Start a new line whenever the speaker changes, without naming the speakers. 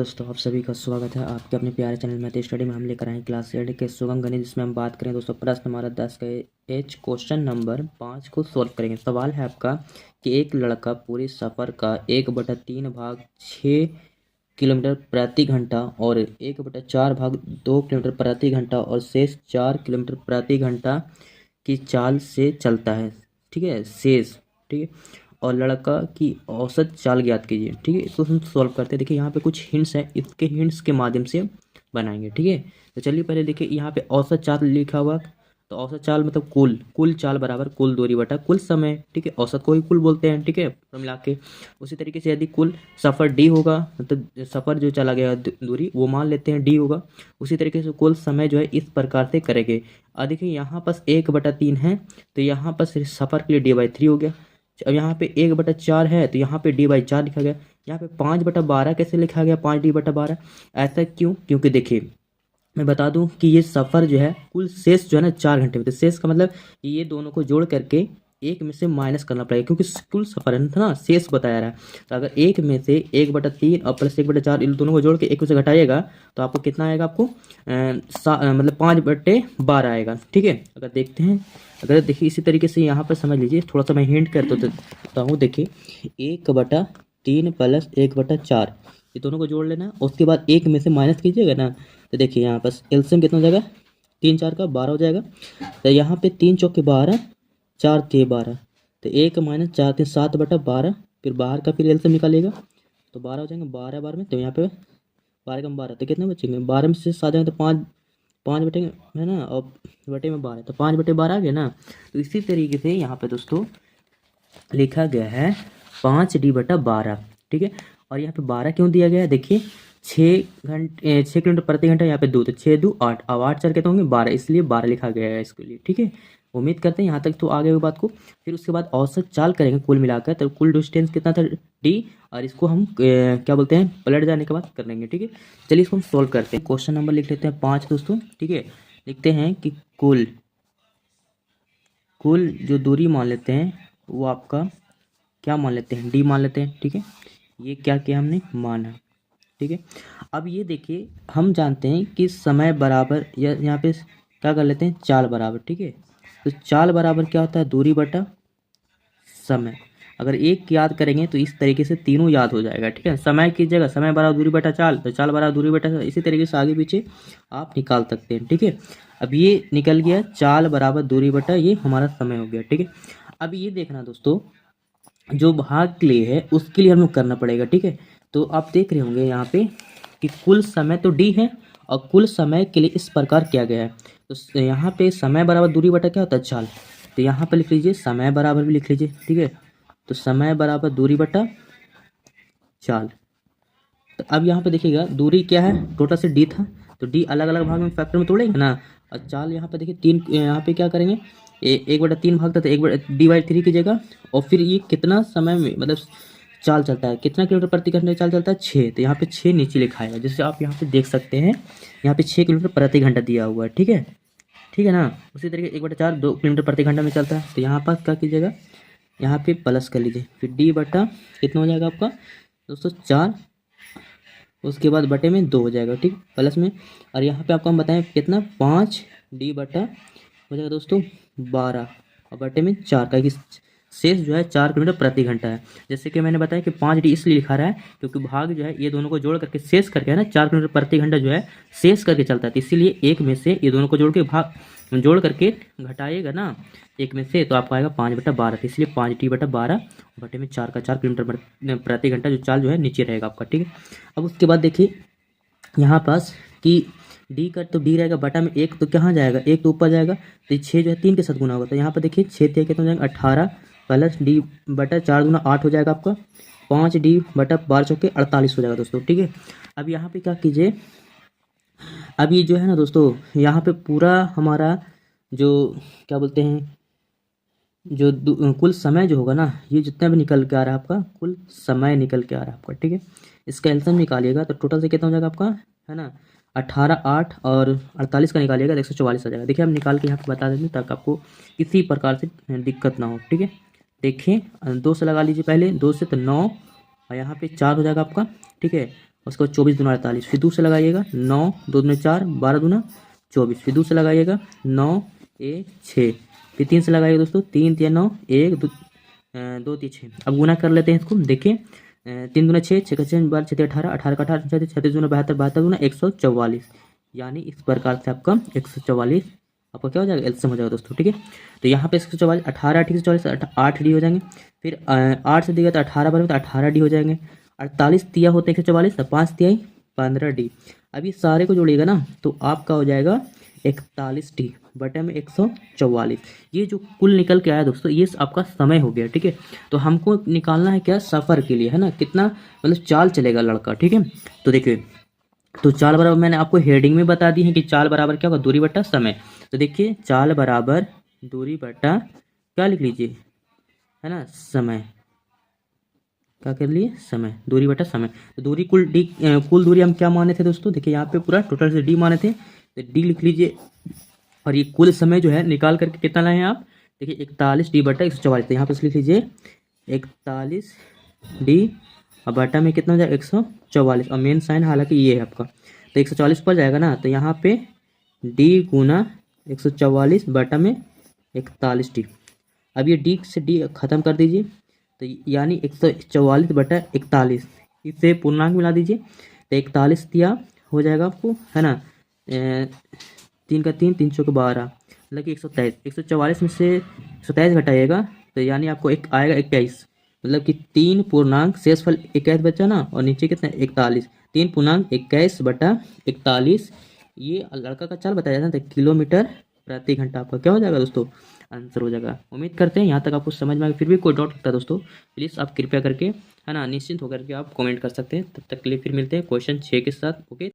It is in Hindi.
दोस्तों आप सभी का स्वागत है आपके अपने प्यारे चैनल मैथ स्टडी में। हम लेकर आए क्लास 8 के सुगम गणित, जिसमें हम बात करें दोस्तों प्रश्न हमारा 10 का एच क्वेश्चन नंबर 5 को सोल्व करेंगे। सवाल है आपका कि एक लड़का पूरे सफ़र का 1/3 भाग 6 किलोमीटर प्रति घंटा और 1/4 भाग 2 किलोमीटर प्रति घंटा और शेष 4 किलोमीटर प्रति घंटा की चाल से चलता है। ठीक है, शेष। ठीक है, और लड़का की औसत चाल ज्ञात कीजिए। ठीक है, इसको हम सॉल्व करते हैं। देखिए यहाँ पे कुछ हिंट्स हैं, इसके हिंट्स के माध्यम से बनाएंगे। ठीक है, तो चलिए पहले देखिए यहाँ पे औसत चाल लिखा हुआ, तो औसत चाल मतलब कुल चाल बराबर कुल दूरी बटा कुल समय। ठीक है, औसत को ही कुल बोलते हैं। ठीक है, मिला के उसी तरीके से यदि कुल सफ़र डी होगा, मतलब सफ़र जो चला गया दूरी वो मान लेते हैं डी होगा। उसी तरीके से कुल समय जो है इस प्रकार से करेंगे। और देखिए यहाँ पास 1/3 है, तो यहाँ पर सफ़र के लिए D/3 हो गया। अब यहाँ पे 1/4 है, तो यहाँ पे D/4 लिखा गया। यहाँ पे 5/12 कैसे लिखा गया, 5D/12। ऐसा क्यों? क्योंकि देखिए मैं बता दूं कि ये सफ़र जो है कुल शेष जो है ना 4 घंटे में, तो शेष का मतलब ये दोनों को जोड़ करके एक में से माइनस करना पड़ेगा, क्योंकि कुल सफ़र है ना, शेष बताया रहा है। तो अगर एक में से 1/3 और प्लस 1/4 इन दोनों को जोड़ के एक में से घटाइएगा तो आपको कितना आएगा, आपको मतलब 5/12 आएगा। ठीक है, अगर देखते हैं, अगर देखिए इसी तरीके से यहाँ पर समझ लीजिए, थोड़ा सा मैं हिंट कर देता हूँ। देखिए 1/3 प्लस 1/4 ये दोनों को जोड़ लेना, उसके बाद एक में से माइनस कीजिएगा ना, तो देखिए यहाँ पर एलसीएम कितना हो जाएगा, 3 4 का 12 हो जाएगा। तो यहाँ पे 3 चौके 12, 4 3 12, तो 1 - 4 3 7/12, फिर बाहर का फिर एलसीएम निकालिएगा तो 12 हो जाएंगे। 12 12 में तो यहाँ पे 12 कम 12 तो कितने बचेंगे, 12 में से 7 जाएंगे तो 5 5 बटे है ना, और बटे में 12 तो 5/12 आ गया ना। तो इसी तरीके से यहाँ पे दोस्तों लिखा गया है 5D/12। ठीक है, और यहाँ पे 12 क्यों दिया गया है, देखिए 6 किलोमीटर प्रति घंटा, यहाँ पे 2 तो 6 2 8, अब 8 4 कहते होंगे 12, इसलिए 12 लिखा गया है इसके लिए। ठीक है, उम्मीद करते हैं यहाँ तक तो आगे हुई बात को। फिर उसके बाद औसत चाल करेंगे कुल मिलाकर, तो कुल डिस्टेंस कितना था D, और इसको हम क्या बोलते हैं पलट जाने के बाद कर लेंगे। ठीक है, चलिए इसको हम सोल्व करते हैं। क्वेश्चन नंबर लिख लेते हैं 5 दोस्तों। ठीक है, लिखते हैं कि कुल जो दूरी मान लेते हैं वो आपका क्या मान लेते हैं, D मान लेते हैं। ठीक है, ये क्या किया हमने, माना। ठीक है, अब ये देखिए हम जानते हैं कि समय बराबर या यहाँ पे क्या कर लेते हैं, चाल बराबर। ठीक है, तो चाल बराबर क्या होता है, दूरी बटा समय। अगर एक याद करेंगे तो इस तरीके से तीनों याद हो जाएगा। ठीक है, समय की जगह समय बराबर दूरी बटा चाल, तो चाल बराबर दूरी बटा समय। इसी तरीके से आगे पीछे आप निकाल सकते हैं। ठीक है, अब ये निकल गया चाल बराबर दूरी बटा ये हमारा समय हो गया। ठीक है, अब ये देखना दोस्तों जो भाग के लिए है उसके लिए हम लोग करना पड़ेगा। ठीक है, तो आप देख रहे होंगे यहाँ पे कि कुल समय तो D है और कुल समय के लिए इस प्रकार किया गया है। तो यहाँ पे समय बराबर दूरी बटा क्या होता है, चाल। तो यहाँ पे लिख लीजिए समय बराबर भी लिख लीजिए। ठीक है, तो समय बराबर दूरी बटा चाल। तो अब यहाँ पे देखिएगा दूरी क्या है, टोटल से D था, तो D अलग अलग भाग में फैक्टर में तोड़ेंगे ना, और चाल यहाँ पे देखिए 3, यहाँ पे क्या करेंगे 1/3 भाग था, तो 1/D/3 की जगह, और फिर ये कितना समय में मतलब चाल चलता है, कितना किलोमीटर प्रति घंटे चाल चलता है, 6, तो यहाँ पे 6 नीचे लिखा है, जैसे आप यहाँ पे देख सकते हैं, यहाँ पे 6 किलोमीटर प्रति घंटा दिया हुआ है। ठीक है, ठीक है ना। उसी तरीके 1/4 2 किलोमीटर प्रति घंटा में चलता है, तो यहाँ पास क्या कीजिएगा, यहाँ पे प्लस कर लीजिए, फिर D बटा कितना हो जाएगा आपका दोस्तों 4, उसके बाद बटे में 2 हो जाएगा। ठीक, प्लस में, और यहाँ पे आपको हम बताएं कितना 5D बटा हो जाएगा दोस्तों 12, और बटे में 4 का कि शेष जो है 4 किलोमीटर प्रति घंटा है। जैसे कि मैंने बताया कि 5D इसलिए लिखा रहा है क्योंकि भाग जो है ये दोनों को जोड़ करके शेष करके है ना 4 किलोमीटर प्रति घंटा जो है शेष करके चलता है, तो इसीलिए एक में से ये दोनों को जोड़ के भाग जोड़ करके घटाइएगा ना एक में से, तो आपको आएगा 5/12, तो इसलिए 5D/12 बटे में 4 का 4 किलोमीटर प्रति घंटा जो चाल जो है नीचे रहेगा आपका। ठीक है, अब उसके बाद देखिए यहाँ पास कि D का तो D रहेगा बटा में 1, तो कहाँ जाएगा, 1 तो ऊपर जाएगा, तो 6 जो है 3 के साथ गुना होगा, तो यहाँ पर देखिए 6 3 कितना हो जाएगा 18, प्लस D/4 गुना 8 हो जाएगा आपका, 5D/12 चौके 48 हो जाएगा दोस्तों। ठीक है, अब यहाँ पे क्या कीजिए, अब ये जो है ना दोस्तों यहाँ पे पूरा हमारा जो क्या बोलते हैं जो कुल समय जो होगा ना, ये जितना भी निकल के आ रहा है आपका कुल समय निकल के आ रहा है आपका। ठीक है, इसका एलसीएम निकालिएगा तो टोटल से कितना हो जाएगा आपका, है ना 18 8 और 48 का निकालिएगा तो 144 आ जाएगा। देखिए हम निकाल के यहाँ पे बता देंगे ताकि आपको किसी प्रकार से दिक्कत ना हो। ठीक है, देखिए 2 से लगा लीजिए पहले, 2 से तो 9, और यहाँ पे 4 हो जाएगा आपका। ठीक है, उसके बाद 24 दूना 48, फिर 2 से लगाइएगा 9, 2 दूना 4, 12 दूना 24, फिर 2 से लगाइएगा 9 1 6, फिर 3 से लगाइएगा दोस्तों 3 3 9 1 2 2 3 6। अब गुना कर लेते हैं इसको, देखिए 3 दूना 6, 6 का 6 12, 6 18, 18 का 18 36 दूना 72, 72 दूना 144, यानी इस प्रकार से आपका 144 आपका क्या हो जाएगा, एलसीएम हो जाएगा दोस्तों। ठीक है, तो यहाँ पे 144, 18 ठीक से 44, 8 डी हो जाएंगे। फिर 8 से दिया तो 18 बार तो 18 डी हो जाएंगे। 48 तिया होते हैं 144, तो 5 तिहाई 15 डी। अब ये सारे को जोड़िएगा ना तो आपका हो जाएगा 41 डी बटे में 144। ये जो कुल निकल के आया दोस्तों, ये आपका समय हो गया। ठीक है, तो हमको निकालना है क्या, सफ़र के लिए, है ना, कितना मतलब चाल चलेगा लड़का। ठीक है, तो देखिए, तो चाल बराबर मैंने आपको हेडिंग में बता दी है कि चाल बराबर क्या होगा, दूरी बटा समय। तो देखिए, चाल बराबर दूरी बटा क्या लिख लीजिए, है ना, समय। क्या कर लिए, समय, दूरी बटा समय। तो दूरी कुल दूरी हम क्या माने थे दोस्तों, देखिए यहाँ पे पूरा टोटल से डी माने थे, तो डी लिख लीजिए। और ये कुल समय जो है निकाल करके कितना लाए हैं आप, देखिए 41 डी बटा 144। तो यहाँ पे लिख लीजिए 41 डी और बटा में कितना हो जाएगा 144, और मेन साइन हालांकि ये है आपका, तो 144 पर जाएगा ना, तो यहाँ पे डी गुना 144 बटा में 41 डी। अब ये डी से डी खत्म कर दीजिए, तो यानी 144 बटा 41, इससे पूर्णांक मिला दीजिए, तो 41 दिया हो जाएगा आपको, है ना, 3 का 3, 3 चौके 12, मतलब कि 123। 144 में से 127 घटाइएगा तो यानी आपको एक आएगा 21, मतलब कि 3 पूर्णांक शेषफल 21 बचा ना, और नीचे कितना 41, 3 पूर्णांक 21 बटा 41। ये लड़का का चाल बताया जाता है, किलोमीटर प्रति घंटा आपका क्या हो जाएगा दोस्तों, आंसर हो जाएगा। उम्मीद करते हैं यहाँ तक आपको समझ में आएगा। फिर भी कोई डाउट लगता है दोस्तों, प्लीज़ आप कृपया करके, है ना, निश्चिंत होकर के आप कमेंट कर सकते हैं। तब तक के लिए फिर मिलते हैं क्वेश्चन 6 के साथ। ओके।